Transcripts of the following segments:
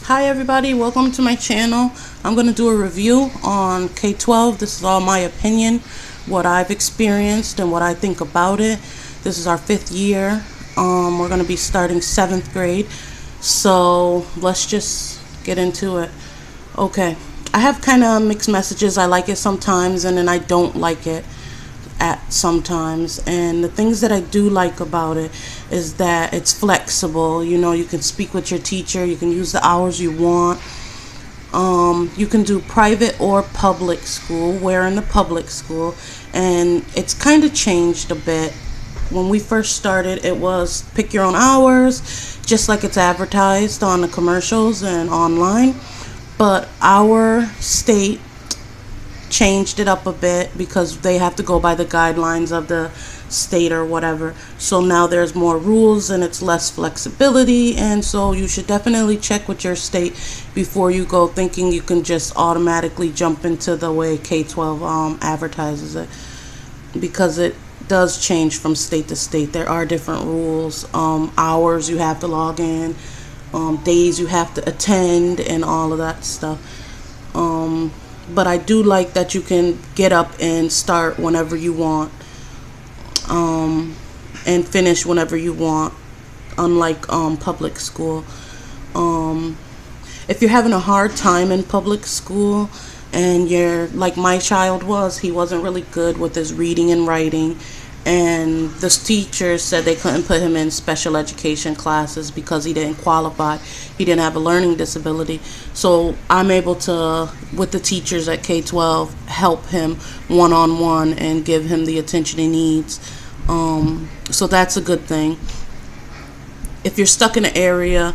Hi everybody, welcome to my channel. I'm going to do a review on K12. This is all my opinion, what I've experienced and what I think about it. This is our 5th year. We're going to be starting 7th grade. So let's just get into it. Okay, I have kind of mixed messages. I like it sometimes and then I don't like it at sometimes. And the things that I do like about it is that it's flexible. You know, you can speak with your teacher, you can use the hours you want. You can do private or public school. We're in the public school and it's kind of changed a bit. When we first started, it was pick your own hours, just like it's advertised on the commercials and online. But our state changed it up a bit because they have to go by the guidelines of the state or whatever. So now there's more rules and it's less flexibility, and so you should definitely check with your state before you go thinking you can just automatically jump into the way K12 advertises it, because it does change from state to state. There are different rules, hours you have to log in, days you have to attend, and all of that stuff. But I do like that you can get up and start whenever you want, and finish whenever you want, unlike public school. If you're having a hard time in public school and you're like my child was, he wasn't really good with his reading and writing, and the teachers said they couldn't put him in special education classes because he didn't qualify. He didn't have a learning disability. So I'm able to, with the teachers at K12, help him one-on-one and give him the attention he needs. So that's a good thing. If you're stuck in an area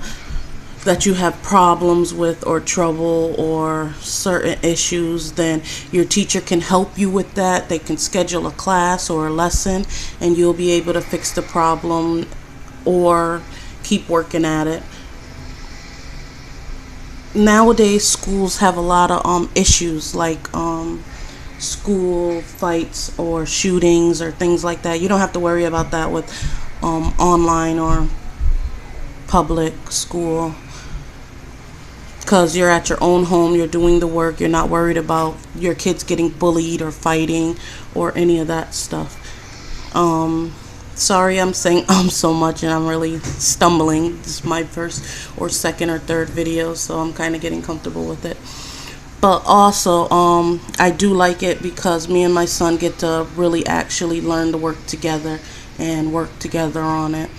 that you have problems with or trouble or certain issues, then your teacher can help you with that. They can schedule a class or a lesson and you'll be able to fix the problem or keep working at it. Nowadays schools have a lot of issues like school fights or shootings or things like that. You don't have to worry about that with online or public school, because you're at your own home, you're doing the work, you're not worried about your kids getting bullied or fighting or any of that stuff. Sorry I'm saying so much and I'm really stumbling. This is my first or second or third video, so I'm kind of getting comfortable with it. But also I do like it because me and my son get to really actually learn to work together and work together on it.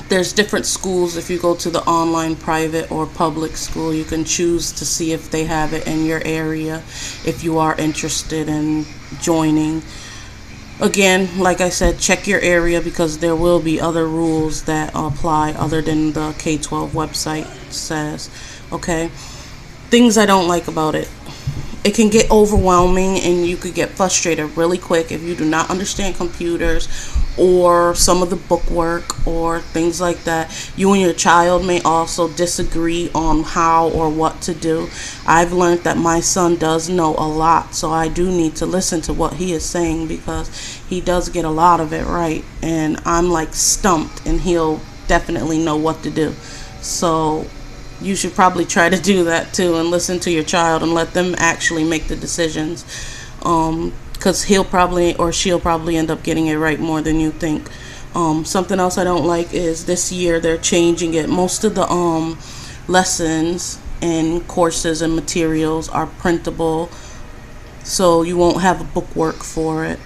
There's different schools. If you go to the online private or public school, you can choose to see if they have it in your area if you are interested in joining. Again, like I said, check your area because there will be other rules that apply other than the K12 website says. Okay, things I don't like about it. It can get overwhelming and you could get frustrated really quick if you do not understand computers or some of the bookwork or things like that. You and your child may also disagree on how or what to do. I've learned that my son does know a lot, so I do need to listen to what he is saying because he does get a lot of it right, and I'm like stumped and he'll definitely know what to do. So you should probably try to do that too and listen to your child and let them actually make the decisions, because he'll probably or she'll probably end up getting it right more than you think. Something else I don't like is this year they're changing it. Most of the lessons and courses and materials are printable, so you won't have a bookwork for it.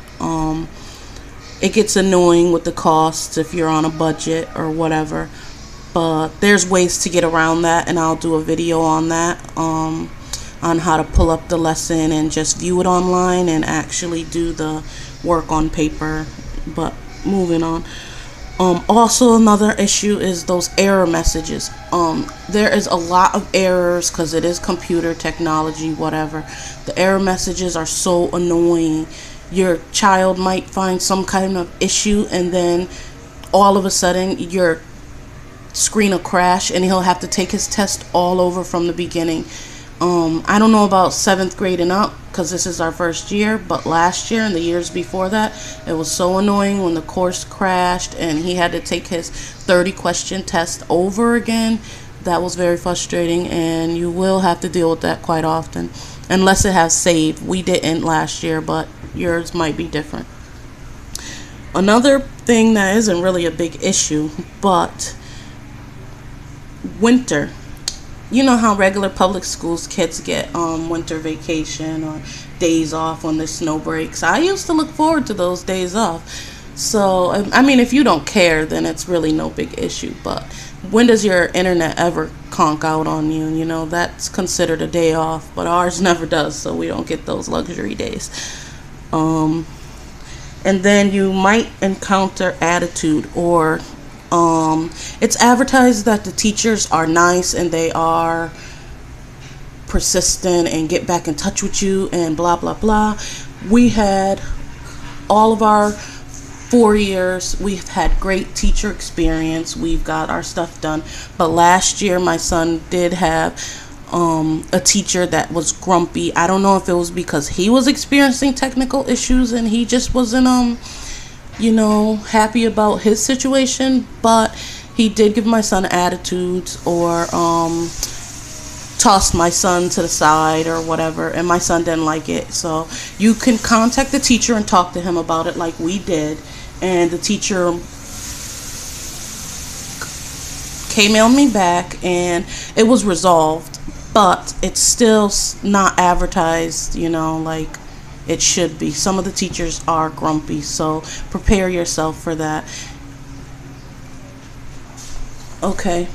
It gets annoying with the costs if you're on a budget or whatever. But there's ways to get around that, and I'll do a video on that, on how to pull up the lesson and just view it online and actually do the work on paper. But moving on. Also another issue is those error messages. There is a lot of errors because it is computer technology, whatever. The error messages are so annoying. Your child might find some kind of issue and then all of a sudden your screen will crash and he'll have to take his test all over from the beginning. I don't know about 7th grade and up because this is our first year, but last year and the years before that, it was so annoying when the course crashed and he had to take his 30 question test over again. that was very frustrating, and you will have to deal with that quite often, unless it has saved. We didn't last year, but yours might be different. Another thing that isn't really a big issue, but winter. You know how regular public schools kids get winter vacation or days off when the snow breaks. I used to look forward to those days off. So, I mean, if you don't care, then it's really no big issue. But when does your internet ever conk out on you? You know, that's considered a day off, but ours never does, so we don't get those luxury days. And then you might encounter attitude, or it's advertised that the teachers are nice and they are persistent and get back in touch with you and blah blah blah. We had all of our 4 years, we've had great teacher experience. We've got our stuff done. But last year my son did have a teacher that was grumpy. I don't know if it was because he was experiencing technical issues and he just wasn't happy about his situation, but he did give my son attitudes, or tossed my son to the side or whatever, and my son didn't like it. So you can contact the teacher and talk to him about it like we did, and the teacher emailed me back and it was resolved, but it's still not advertised, like it should be. Some of the teachers are grumpy, so prepare yourself for that. Okay.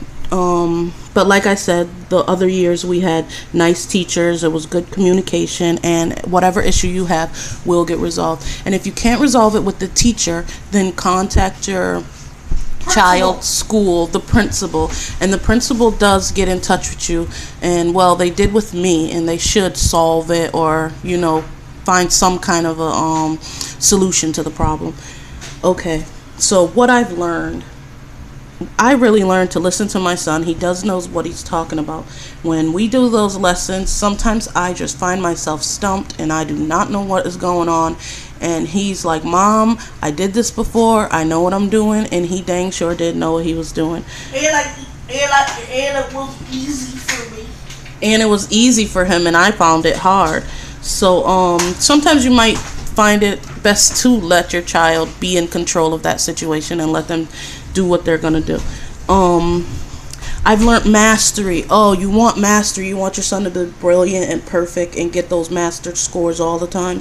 But like I said, the other years we had nice teachers, it was good communication, and whatever issue you have will get resolved. And if you can't resolve it with the teacher, then contact your child's school, the principal, and the principal does get in touch with you, and well, they did with me, and they should solve it, or find some kind of a solution to the problem. Okay, so what I've learned, I really learned to listen to my son. He does knows what he's talking about. When we do those lessons, sometimes I just find myself stumped and I do not know what is going on. And he's like, Mom, I did this before. I know what I'm doing. And he dang sure did know what he was doing. And it was easy for me. And it was easy for him, and I found it hard. So sometimes you might find it best to let your child be in control of that situation and let them do what they're gonna do. I've learned mastery. Oh, you want mastery. You want your son to be brilliant and perfect and get those mastered scores all the time.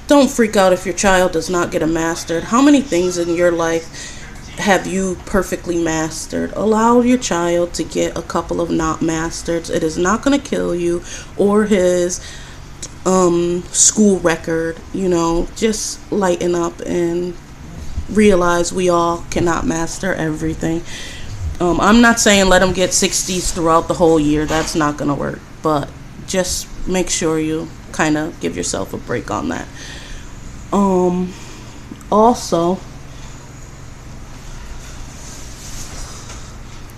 Don't freak out if your child does not get a mastered. How many things in your life have you perfectly mastered? Allow your child to get a couple of not mastered. It is not going to kill you or his school record. Just lighten up and realize we all cannot master everything. I'm not saying let them get 60s throughout the whole year. That's not going to work. But just make sure you kind of give yourself a break on that. Also,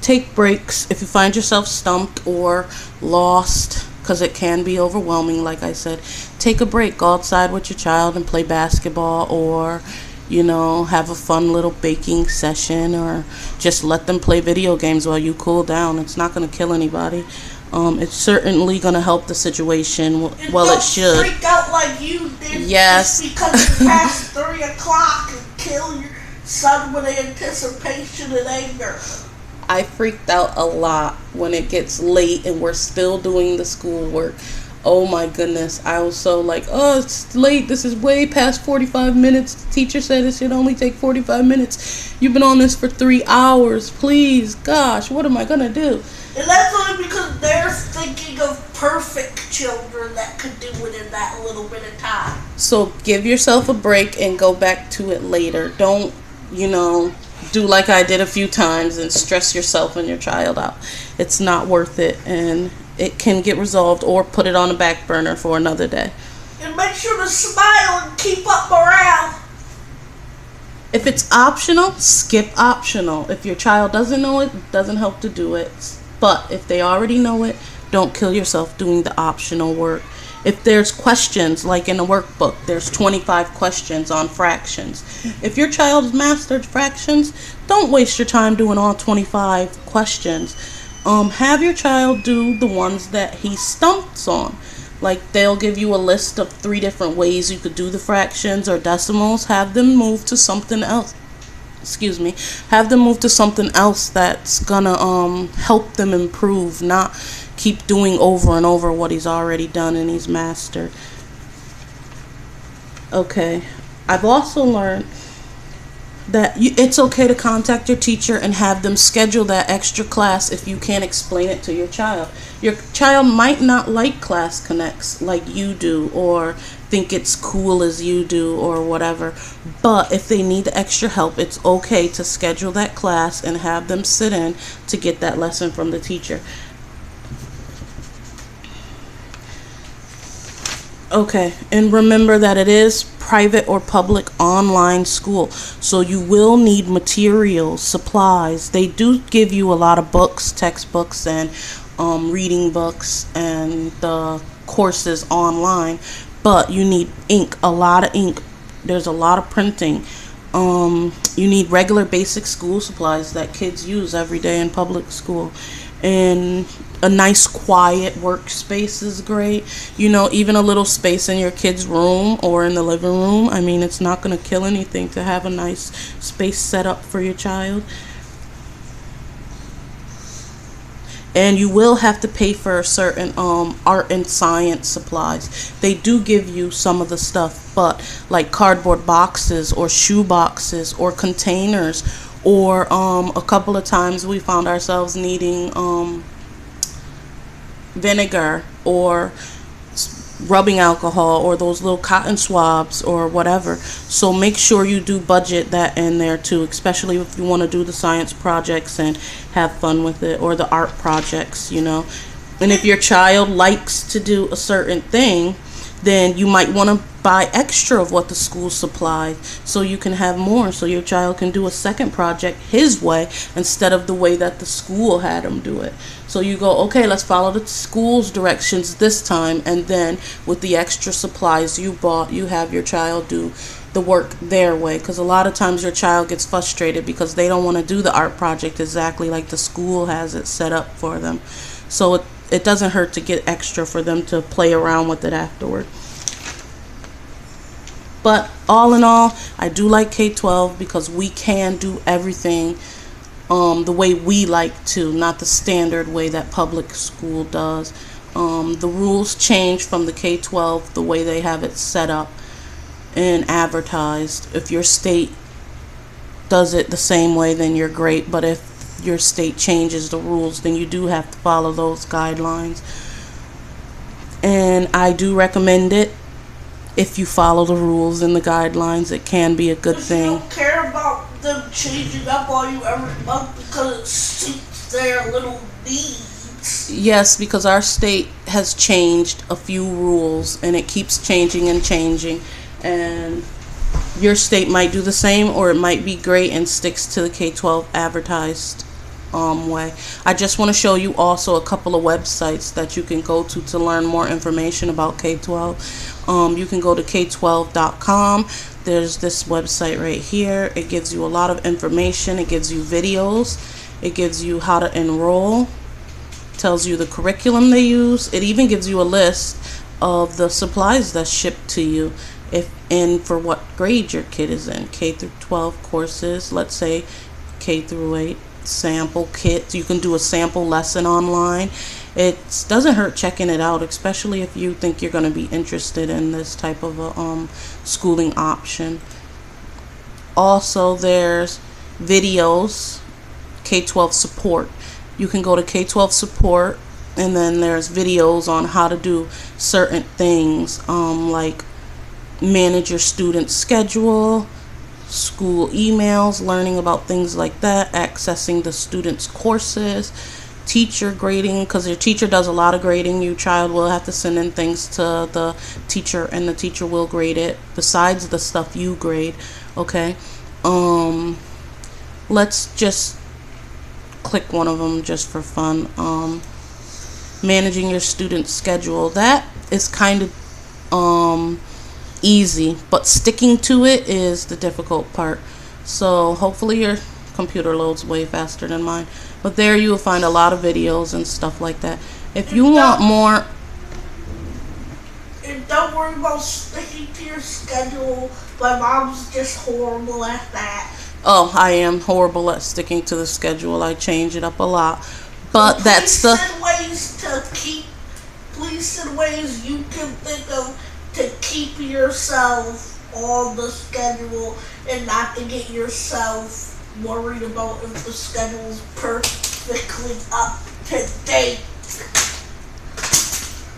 take breaks if you find yourself stumped or lost, because it can be overwhelming. Like I said, take a break. Go outside with your child and play basketball, or have a fun little baking session, or just let them play video games while you cool down. It's not going to kill anybody. It's certainly going to help the situation. Well, it should. Don't freak out like you did. Yes. Just because it's past 3 o'clock and kill your son with anticipation and anger. I freaked out a lot when it gets late and we're still doing the schoolwork. Oh my goodness. I was so like, oh, it's late. This is way past 45 minutes. The teacher said it should only take 45 minutes. You've been on this for 3 hours. Please, gosh, what am I going to do? And that's only because they're thinking of perfect children that could do it in that little bit of time. So give yourself a break and go back to it later. Don't, do like I did a few times and stress yourself and your child out. It's not worth it, and it can get resolved, or put it on a back burner for another day. And make sure to smile and keep up morale. If it's optional, skip optional. If your child doesn't know it, it doesn't help to do it. But if they already know it, don't kill yourself doing the optional work. If there's questions, like in a workbook, there's 25 questions on fractions. If your child has mastered fractions, don't waste your time doing all 25 questions. Have your child do the ones that he stumps on. Like, they'll give you a list of 3 different ways you could do the fractions or decimals. Have them move to something else. Excuse me. Have them move to something else that's gonna help them improve, not keep doing over and over what he's already done and he's mastered. Okay. I've also learned that it's okay to contact your teacher and have them schedule that extra class if you can't explain it to your child. Your child might not like Class Connects like you do, or think it's cool as you do, or whatever. But if they need the extra help, it's okay to schedule that class and have them sit in to get that lesson from the teacher. Okay, and remember that it is private or public online school, so you will need materials, supplies. They do give you a lot of books, textbooks, and reading books, and the courses online, but you need ink, a lot of ink. There's a lot of printing. You need regular basic school supplies that kids use every day in public school, and a nice quiet workspace is great. You know, even a little space in your kid's room or in the living room. I mean, it's not going to kill anything to have a nice space set up for your child. And you will have to pay for certain art and science supplies. They do give you some of the stuff, but like cardboard boxes or shoe boxes or containers, or a couple of times we found ourselves needing vinegar or rubbing alcohol or those little cotton swabs or whatever. So make sure you do budget that in there too, especially if you want to do the science projects and have fun with it, or the art projects, you know. And if your child likes to do a certain thing, then you might want to buy extra of what the school supplies so you can have more, so your child can do a second project his way instead of the way that the school had him do it. So you go, okay, let's follow the school's directions this time, and then with the extra supplies you bought, you have your child do the work their way. Because a lot of times your child gets frustrated because they don't want to do the art project exactly like the school has it set up for them. So it doesn't hurt to get extra for them to play around with it afterward. But all in all, I do like K12 because we can do everything the way we like to, not the standard way that public school does. The rules change from the K12, the way they have it set up and advertised. If your state does it the same way, then you're great. But if your state changes the rules, then you do have to follow those guidelines. And I do recommend it. If you follow the rules and the guidelines, it can be a good thing. You don't care about them changing up on you every month because it suits their little needs. Yes, because our state has changed a few rules, and it keeps changing and changing. And your state might do the same, or it might be great and sticks to the K12 advertised way. I just want to show you also a couple of websites that you can go to learn more information about K12. You can go to K12.com. There's this website right here. It gives you a lot of information. It gives you videos. It gives you how to enroll. Tells you the curriculum they use. It even gives you a list of the supplies that's shipped to you, if and for what grade your kid is in. K through 12 courses, let's say K through 8. Sample kits. You can do a sample lesson online. It doesn't hurt checking it out, especially if you think you're going to be interested in this type of a schooling option. Also, there's videos, K12 support. You can go to K12 support, and then there's videos on how to do certain things, like manage your student's schedule, school emails, learning about things like that, accessing the students' courses, teacher grading, because your teacher does a lot of grading. Your child will have to send in things to the teacher, and the teacher will grade it besides the stuff you grade. Okay, let's just click one of them just for fun. Managing your student's schedule. That is kind of easy, but sticking to it is the difficult part. So hopefully you're computer loads way faster than mine. But there you will find a lot of videos and stuff like that. If you want more... And don't worry about sticking to your schedule. My mom's just horrible at that. Oh, I am horrible at sticking to the schedule. I change it up a lot. But that's the... Please send ways you can think of to keep yourself on the schedule and not to get yourself worried about if the schedule's perfectly up to date.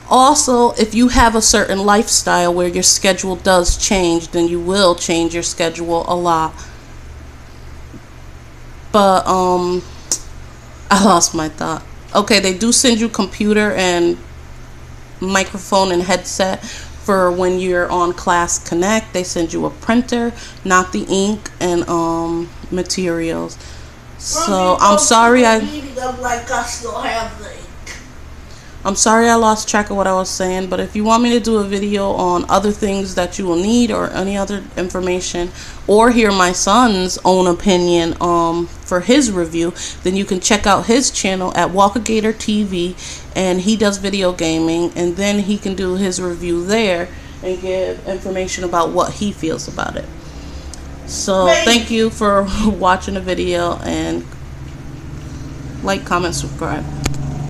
Also, if you have a certain lifestyle where your schedule does change, then you will change your schedule a lot. But, I lost my thought. Okay, they do send you computer and microphone and headset for when you're on Class Connect. They send you a printer, not the ink and materials. So I'm sorry I'm sorry I lost track of what I was saying, but if you want me to do a video on other things that you will need or any other information, or hear my son's own opinion for his review, then you can check out his channel at Walkagator TV, and he does video gaming, and then he can do his review there and give information about what he feels about it. So thank you for watching the video, and like, comment, subscribe.